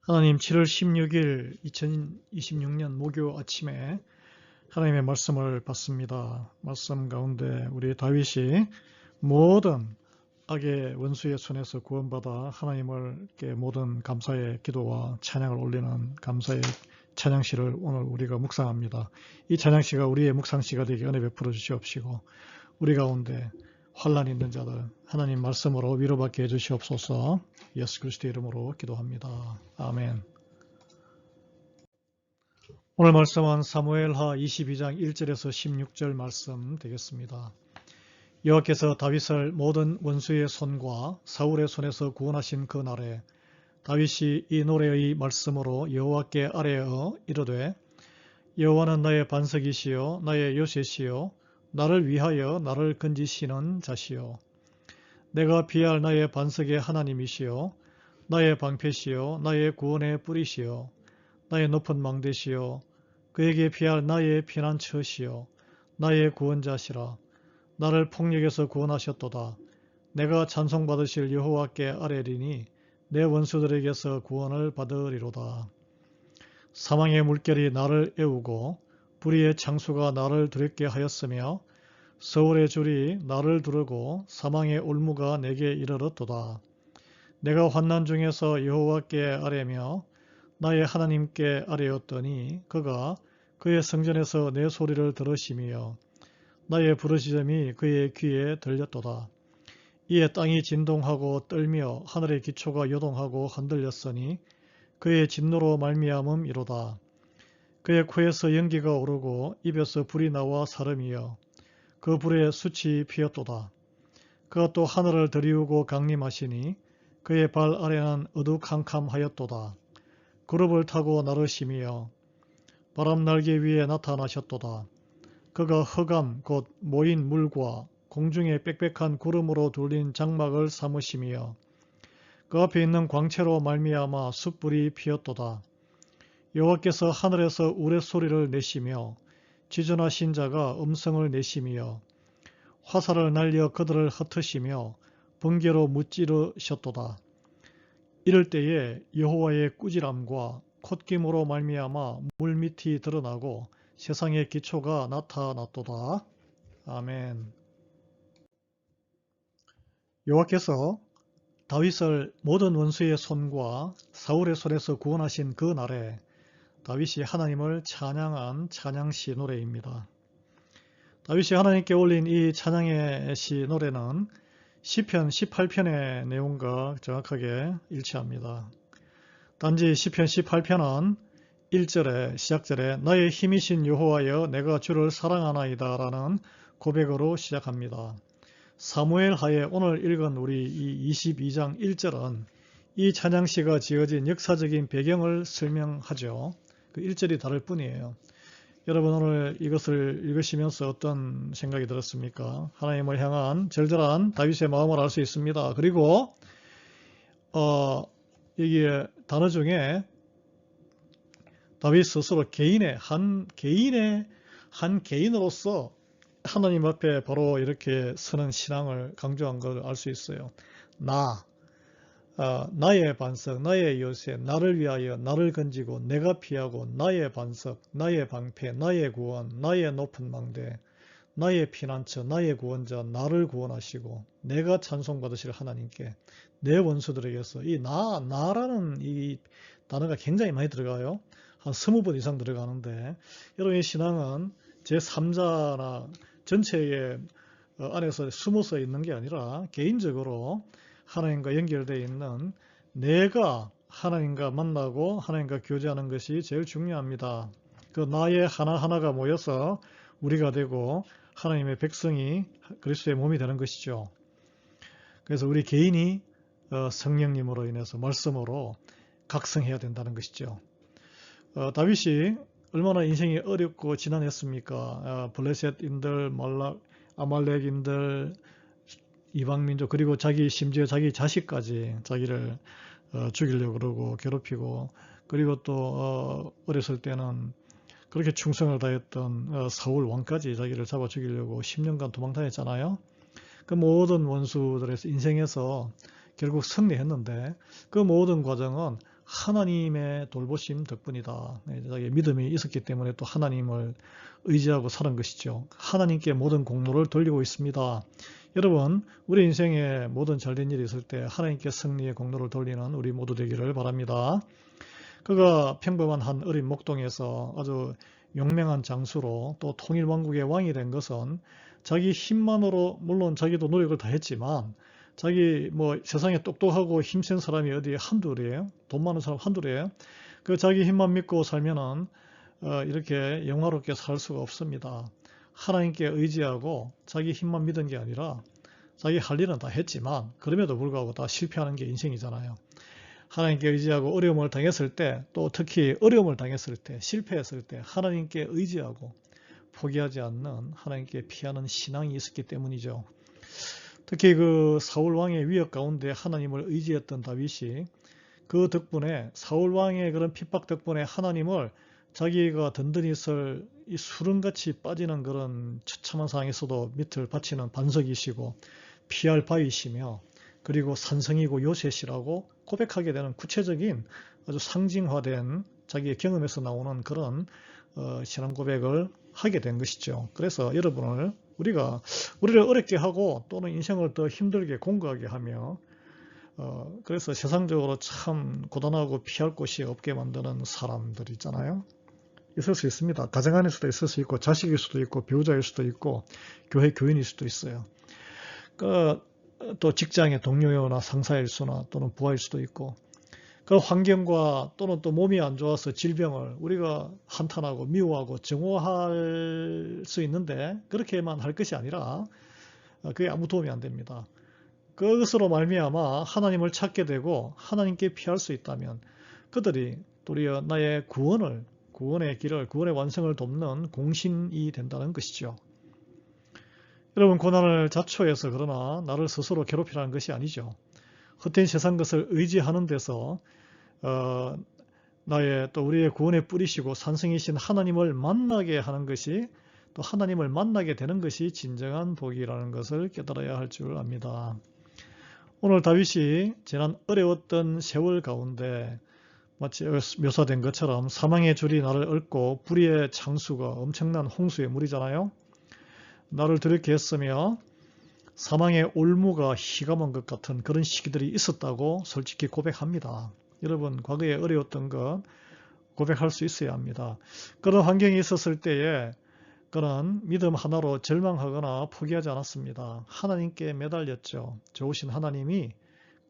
하나님, 7월 16일 2026년 목요 아침에 하나님의 말씀을 받습니다. 말씀 가운데 우리 다윗이 모든 악의 원수의 손에서 구원받아 하나님을 모든 감사의 기도와 찬양을 올리는 감사의 찬양시를 오늘 우리가 묵상합니다. 이 찬양시가 우리의 묵상시가 되게 은혜 베풀어 주시옵시고, 우리 가운데 환난 있는 자들 하나님 말씀으로 위로받게 해주시옵소서. 예수 그리스도의 이름으로 기도합니다. 아멘. 오늘 말씀은 사무엘하 22장 1절에서 16절 말씀 되겠습니다. 여호와께서 다윗을 모든 원수의 손과 사울의 손에서 구원하신 그 날에 다윗이 이 노래의 말씀으로 여호와께 아뢰어 이르되, 여호와는 나의 반석이시요 나의 요새시요 나를 위하여 나를 건지시는 자시요 내가 피할 나의 반석의 하나님이시요 나의 방패시요 나의 구원의 뿌리시요 나의 높은 망대시요 그에게 피할 나의 피난처시요 나의 구원자시라. 나를 폭력에서 구원하셨도다. 내가 찬송받으실 여호와께 아뢰리니 내 원수들에게서 구원을 받으리로다. 사망의 물결이 나를 애우고 불의의 창수가 나를 두렵게 하였으며 서울의 줄이 나를 두르고 사망의 올무가 내게 이르렀도다. 내가 환난 중에서 여호와께 아뢰며 나의 하나님께 아뢰었더니 그가 그의 성전에서 내 소리를 들으시며 나의 부르짖음이 그의 귀에 들렸도다. 이에 땅이 진동하고 떨며 하늘의 기초가 요동하고 흔들렸으니 그의 진노로 말미암음이로다. 그의 코에서 연기가 오르고 입에서 불이 나와 사름이여 그 불에 숯이 피었도다. 그가 또 하늘을 들이우고 강림하시니 그의 발 아래는 어두캄캄하였도다. 그룹을 타고 나르시며 바람 날개 위에 나타나셨도다. 그가 흑암 곧 모인 물과 공중에 빽빽한 구름으로 둘린 장막을 삼으시며 그 앞에 있는 광채로 말미암아 숯불이 피었도다. 여호와께서 하늘에서 우레소리를 내시며 지존하신 자가 음성을 내시며 화살을 날려 그들을 흩으시며 번개로 무찌르셨도다. 이럴 때에 여호와의 꾸지람과 콧김으로 말미암아 물밑이 드러나고 세상의 기초가 나타났도다. 아멘. 여호와께서 다윗을 모든 원수의 손과 사울의 손에서 구원하신 그 날에 다윗이 하나님을 찬양한 찬양시 노래입니다. 다윗이 하나님께 올린 이 찬양의 시 노래는 시편 18편의 내용과 정확하게 일치합니다. 단지 시편 18편은 1절에 시작절에 나의 힘이신 여호와여 내가 주를 사랑하나이다 라는 고백으로 시작합니다. 사무엘하에 오늘 읽은 우리 이 22장 1절은 이 찬양시가 지어진 역사적인 배경을 설명하죠. 그 1절이 다를 뿐이에요. 여러분, 오늘 이것을 읽으시면서 어떤 생각이 들었습니까? 하나님을 향한 절절한 다윗의 마음을 알 수 있습니다. 그리고 여기에 단어 중에 다윗 스스로 한 개인으로서 하나님 앞에 바로 이렇게 서는 신앙을 강조한 걸 알 수 있어요. 나의 반석, 나의 요새, 나를 위하여 나를 건지고 내가 피하고 나의 반석, 나의 방패, 나의 구원, 나의 높은 망대, 나의 피난처, 나의 구원자, 나를 구원하시고 내가 찬송받으실 하나님께 내 원수들에게서 이 나라는 이 단어가 굉장히 많이 들어가요. 한 20번 이상 들어가는데 여러분, 이 신앙은 제3자나 전체의 안에서 숨어서 있는 게 아니라 개인적으로 하나님과 연결되어 있는 내가 하나님과 만나고 하나님과 교제하는 것이 제일 중요합니다. 그 나의 하나하나가 모여서 우리가 되고 하나님의 백성이 그리스도의 몸이 되는 것이죠. 그래서 우리 개인이 성령님으로 인해서 말씀으로 각성해야 된다는 것이죠. 다윗이 얼마나 인생이 어렵고 지난했습니까? 블레셋인들, 아말렉인들, 이방민족, 그리고 심지어 자기 자식까지 자기를 죽이려고 그러고 괴롭히고, 그리고 또 어렸을 때는 그렇게 충성을 다했던 사울 왕까지 자기를 잡아 죽이려고 10년간 도망 다녔잖아요. 그 모든 원수들의 인생에서 결국 승리했는데 그 모든 과정은 하나님의 돌보심 덕분이다. 자기의 믿음이 있었기 때문에 또 하나님을 의지하고 사는 것이죠. 하나님께 모든 공로를 돌리고 있습니다. 여러분, 우리 인생에 모든 잘된 일이 있을 때 하나님께 승리의 공로를 돌리는 우리 모두 되기를 바랍니다. 그가 평범한 한 어린 목동에서 아주 용맹한 장수로 또 통일왕국의 왕이 된 것은 자기 힘만으로, 물론 자기도 노력을 다 했지만 자기 세상에 똑똑하고 힘센 사람이 어디 한둘이에요. 돈 많은 사람 한둘이에요. 그 자기 힘만 믿고 살면은 이렇게 영화롭게 살 수가 없습니다. 하나님께 의지하고 자기 힘만 믿은 게 아니라 자기 할 일은 다 했지만 그럼에도 불구하고 다 실패하는 게 인생이잖아요. 하나님께 의지하고 어려움을 당했을 때, 또 특히 어려움을 당했을 때, 실패했을 때 하나님께 의지하고 포기하지 않는, 하나님께 피하는 신앙이 있었기 때문이죠. 특히 그 사울 왕의 위협 가운데 하나님을 의지했던 다윗이 그 덕분에, 사울 왕의 그런 핍박 덕분에 하나님을 자기가 든든히 쓸 이 수렁같이 빠지는 그런 처참한 상황에서도 밑을 바치는 반석이시고 피할 바위시며, 그리고 산성이고 요새시라고 고백하게 되는 구체적인 아주 상징화된 자기의 경험에서 나오는 그런 신앙 고백을 하게 된 것이죠. 그래서 여러분을 우리를 어렵게 하고 또는 인생을 더 힘들게 공고하게 하며 그래서 세상적으로 참 고단하고 피할 곳이 없게 만드는 사람들 있잖아요. 있을 수 있습니다. 가정 안에서도 있을 수 있고, 자식일 수도 있고, 배우자일 수도 있고, 교회 교인일 수도 있어요. 또 직장의 동료나 상사일 수나 또는 부하일 수도 있고, 그 환경과 또는 또 몸이 안 좋아서 질병을 우리가 한탄하고 미워하고 증오할 수 있는데, 그렇게만 할 것이 아니라 그게 아무 도움이 안 됩니다. 그것으로 말미암아 하나님을 찾게 되고 하나님께 피할 수 있다면 그들이 도리어 나의 구원의 길을, 구원의 완성을 돕는 공신이 된다는 것이죠. 여러분, 고난을 자초해서 그러나 나를 스스로 괴롭히라는 것이 아니죠. 헛된 세상 것을 의지하는 데서 또 우리의 구원의 뿌리시고 산성이신 하나님을 만나게 하는 것이, 또 하나님을 만나게 되는 것이 진정한 복이라는 것을 깨달아야 할 줄 압니다. 오늘 다윗이 지난 어려웠던 세월 가운데 마치 묘사된 것처럼 사망의 줄이 나를 얽고 불의의 창수가 엄청난 홍수의 물이잖아요. 나를 두렵게 했으며 사망의 올무가 희감한 것 같은 그런 시기들이 있었다고 솔직히 고백합니다. 여러분, 과거에 어려웠던 것 고백할 수 있어야 합니다. 그런 환경이 있었을 때에 그는 믿음 하나로 절망하거나 포기하지 않았습니다. 하나님께 매달렸죠. 좋으신 하나님이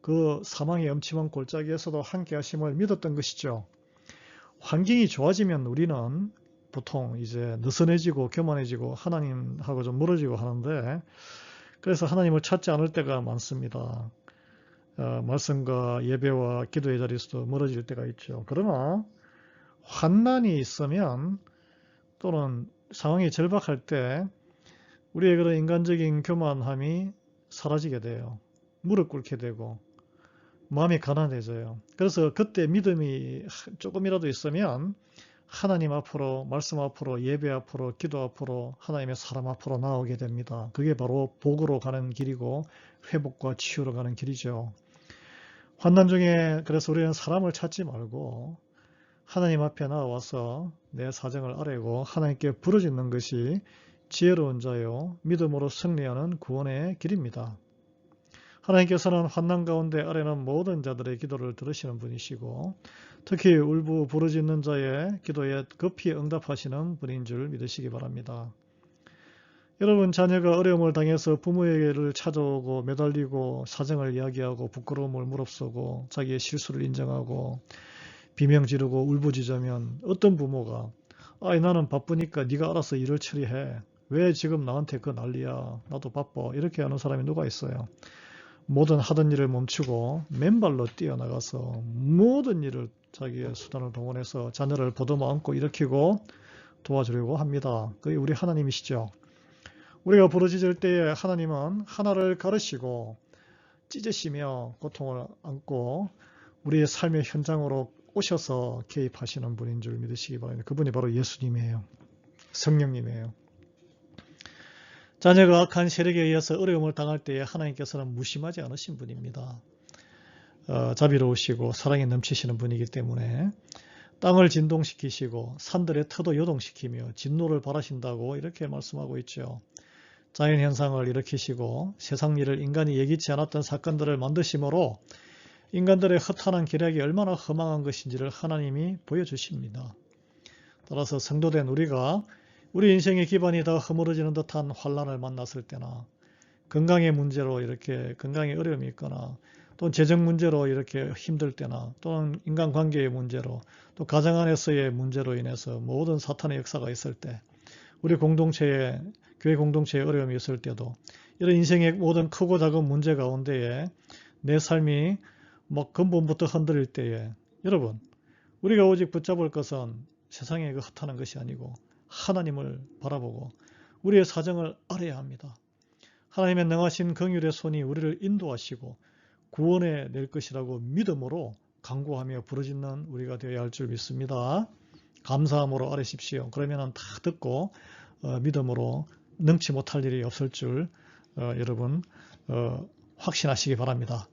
그 사망의 엄침한 골짜기에서도 함께 하심을 믿었던 것이죠. 환경이 좋아지면 우리는 보통 이제 느슨해지고 교만해지고 하나님하고 좀 멀어지고 하는데, 그래서 하나님을 찾지 않을 때가 많습니다. 말씀과 예배와 기도의 자리에서도 멀어질 때가 있죠. 그러나 환난이 있으면 또는 상황이 절박할 때 우리의 그런 인간적인 교만함이 사라지게 돼요. 무릎 꿇게 되고 마음이 가난해져요. 그래서 그때 믿음이 조금이라도 있으면 하나님 앞으로, 말씀 앞으로, 예배 앞으로, 기도 앞으로, 하나님의 사람 앞으로 나오게 됩니다. 그게 바로 복으로 가는 길이고 회복과 치유로 가는 길이죠. 환난 중에 그래서 우리는 사람을 찾지 말고 하나님 앞에 나와서 내 사정을 아뢰고 하나님께 부르짖는 것이 지혜로운 자요 믿음으로 승리하는 구원의 길입니다. 하나님께서는 환난 가운데 아뢰는 모든 자들의 기도를 들으시는 분이시고 특히 울부 부르짖는 자의 기도에 급히 응답하시는 분인 줄 믿으시기 바랍니다. 여러분, 자녀가 어려움을 당해서 부모에게를 찾아오고 매달리고 사정을 이야기하고 부끄러움을 무릅쓰고 자기의 실수를 인정하고 비명 지르고 울부짖으면 어떤 부모가 나는 바쁘니까 네가 알아서 일을 처리해. 왜 지금 나한테 그 난리야. 나도 바빠. 이렇게 하는 사람이 누가 있어요. 모든 하던 일을 멈추고 맨발로 뛰어나가서 모든 일을 자기의 수단을 동원해서 자녀를 보듬어 안고 일으키고 도와주려고 합니다. 그게 우리 하나님이시죠. 우리가 부르짖을 때에 하나님은 하나를 가르시고 찢으시며 고통을 안고 우리의 삶의 현장으로 오셔서 개입하시는 분인 줄 믿으시기 바랍니다. 그분이 바로 예수님이에요. 성령님이에요. 자녀가 악한 세력에 의해서 어려움을 당할 때에 하나님께서는 무심하지 않으신 분입니다. 자비로우시고 사랑이 넘치시는 분이기 때문에 땅을 진동시키시고 산들의 터도 요동시키며 진노를 바라신다고 이렇게 말씀하고 있죠. 자연현상을 일으키시고 세상 일을 인간이 예기치 않았던 사건들을 만드심으로 인간들의 허탄한 계략이 얼마나 허망한 것인지를 하나님이 보여주십니다. 따라서 성도된 우리가 우리 인생의 기반이 다 허물어지는 듯한 환난을 만났을 때나 건강의 문제로 이렇게 건강에 어려움이 있거나 또는 재정 문제로 이렇게 힘들 때나 또는 인간관계의 문제로 또 가정 안에서의 문제로 인해서 모든 사탄의 역사가 있을 때 우리 공동체에 교회 공동체에 어려움이 있을 때도 이런 인생의 모든 크고 작은 문제 가운데에 내 삶이 막 근본부터 흔들릴 때에 여러분 우리가 오직 붙잡을 것은 세상의 그 허탄한 것이 아니고 하나님을 바라보고 우리의 사정을 알아야 합니다. 하나님의 능하신 긍휼의 손이 우리를 인도하시고 구원해 낼 것이라고 믿음으로 간구하며 부르짖는 우리가 되어야 할 줄 믿습니다. 감사함으로 아뢰십시오. 그러면 다 듣고 믿음으로 능치 못할 일이 없을 줄 여러분 확신하시기 바랍니다.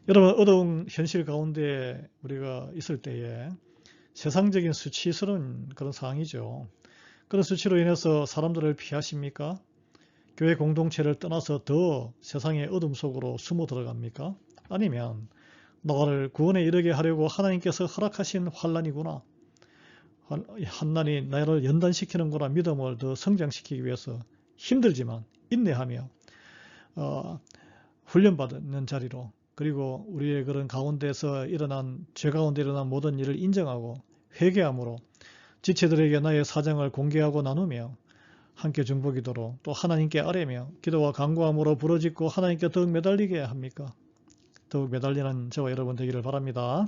여러분 어두운 현실 가운데 우리가 있을 때에 세상적인 수치스러운 그런 상황이죠. 그런 수치로 인해서 사람들을 피하십니까? 교회 공동체를 떠나서 더 세상의 어둠 속으로 숨어 들어갑니까? 아니면 나를 구원에 이르게 하려고 하나님께서 허락하신 환난이구나. 환난이 나를 연단시키는구나. 믿음을 더 성장시키기 위해서 힘들지만 인내하며 훈련받는 자리로 그리고 우리의 그런 가운데서 일어난 죄 가운데 일어난 모든 일을 인정하고 회개함으로 지체들에게 나의 사정을 공개하고 나누며 함께 중보기도로 또 하나님께 아뢰며 기도와 간구함으로 부르짖고 하나님께 더욱 매달리게 합니까? 더욱 매달리는 저와 여러분 되기를 바랍니다.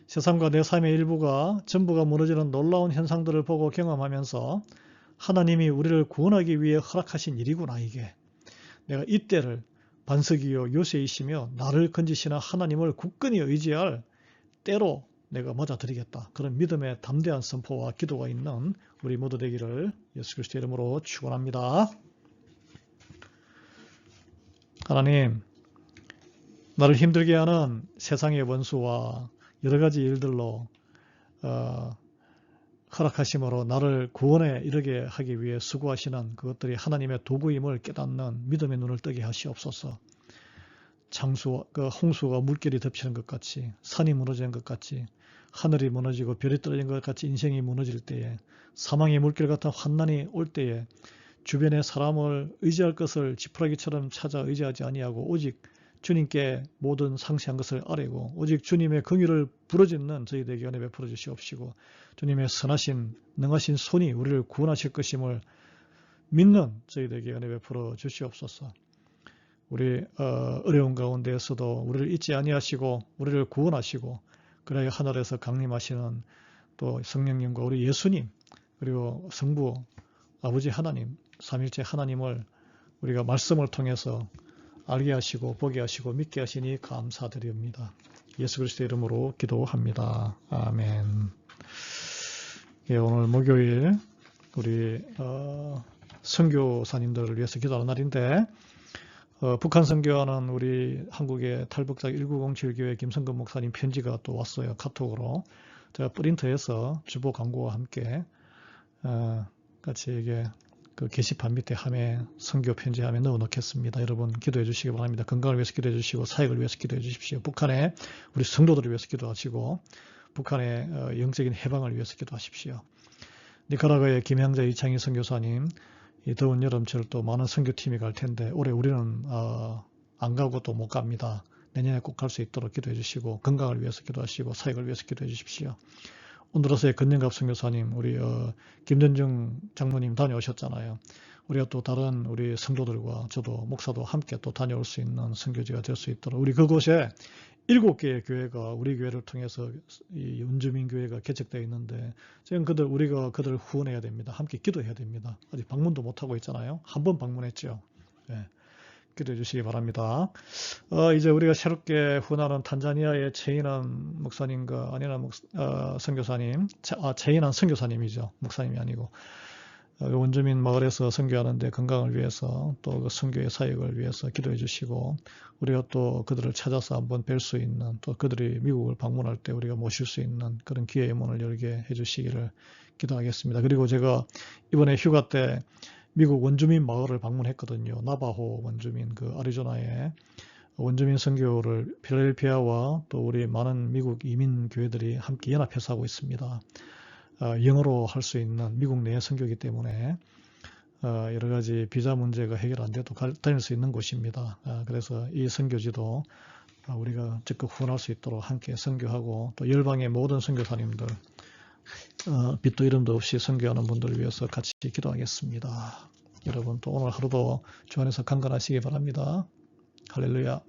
세상과 내 삶의 일부가 전부가 무너지는 놀라운 현상들을 보고 경험하면서 하나님이 우리를 구원하기 위해 허락하신 일이구나 이게. 내가 이때를 반석이요 요새이시며 나를 건지시는 하나님을 굳건히 의지할 때로 내가 맞아드리겠다. 그런 믿음의 담대한 선포와 기도가 있는 우리 모두 되기를 예수 그리스도의 이름으로 축원합니다. 하나님, 나를 힘들게 하는 세상의 원수와 여러 가지 일들로 허락하심으로 나를 구원에 이르게 하기 위해 수고하시는 그것들이 하나님의 도구임을 깨닫는 믿음의 눈을 뜨게 하시옵소서. 홍수가 물결이 덮치는 것 같이 산이 무너지는 것 같이 하늘이 무너지고 별이 떨어진 것 같이 인생이 무너질 때에 사망의 물결 같은 환난이 올 때에 주변의 사람을 의지할 것을 지푸라기처럼 찾아 의지하지 아니하고 오직 주님께 모든 상세한 것을 아뢰고 오직 주님의 긍휼을 부르짖는 저희 되게 은혜 베풀어 주시옵시고 주님의 선하신 능하신 손이 우리를 구원하실 것임을 믿는 저희 되게 은혜 베풀어 주시옵소서. 우리 어려운 가운데에서도 우리를 잊지 아니하시고 우리를 구원하시고 그래야 하늘에서 강림하시는 또 성령님과 우리 예수님 그리고 성부 아버지 하나님 삼일째 하나님을 우리가 말씀을 통해서 알게 하시고 보게 하시고 믿게 하시니 감사드립니다. 예수 그리스도의 이름으로 기도합니다. 아멘. 예, 오늘 목요일 우리 선교사님들을 위해서 기도하는 날인데 북한 선교하는 우리 한국의 탈북자 1907교회 김성근 목사님 편지가 또 왔어요. 카톡으로. 제가 프린트해서 주보 광고와 함께 같이 이게 그 게시판 밑에 함에 선교 편지함에 넣어 놓겠습니다. 여러분 기도해 주시기 바랍니다. 건강을 위해서 기도해 주시고 사역을 위해서 기도해 주십시오. 북한의 우리 성도들을 위해서 기도하시고 북한의 영적인 해방을 위해서 기도하십시오. 니카라과의 김향자 이창희 선교사님 이 더운 여름철 또 많은 선교팀이 갈 텐데 올해 우리는 안 가고 또 못 갑니다. 내년에 꼭 갈 수 있도록 기도해 주시고 건강을 위해서 기도하시고 사역을 위해서 기도해 주십시오. 온두라스의 건영갑 선교사님 우리 김전중 장로님 다녀오셨잖아요. 우리가 또 다른 우리 성도들과 저도 목사도 함께 또 다녀올 수 있는 선교지가 될 수 있도록 우리 그곳에 7개의 교회가 우리 교회를 통해서 이 원주민 교회가 개척되어 있는데 지금 우리가 그들을 후원해야 됩니다. 함께 기도해야 됩니다. 아직 방문도 못하고 있잖아요. 한 번 방문했죠. 네. 기도해 주시기 바랍니다. 이제 우리가 새롭게 후원하는 탄자니아의 최인한 목사님과 아니나 선교사님, 최인한 선교사님이죠. 목사님이 아니고 원주민 마을에서 선교하는데 건강을 위해서 또 그 선교의 사역을 위해서 기도해 주시고 우리가 또 그들을 찾아서 한번 뵐 수 있는 또 그들이 미국을 방문할 때 우리가 모실 수 있는 그런 기회의 문을 열게 해 주시기를 기도하겠습니다. 그리고 제가 이번에 휴가 때 미국 원주민 마을을 방문했거든요. 나바호 원주민 그 아리조나에 원주민 선교를 필라델피아와 또 우리 많은 미국 이민 교회들이 함께 연합해서 하고 있습니다. 영어로 할 수 있는 미국 내 선교이기 때문에 여러 가지 비자 문제가 해결 안 돼도 다닐 수 있는 곳입니다. 그래서 이 선교지도 우리가 적극 후원할 수 있도록 함께 선교하고 또 열방의 모든 선교사님들 빛도 이름도 없이 선교하는 분들을 위해서 같이 기도하겠습니다. 여러분 또 오늘 하루도 주 안에서 강건하시기 바랍니다. 할렐루야.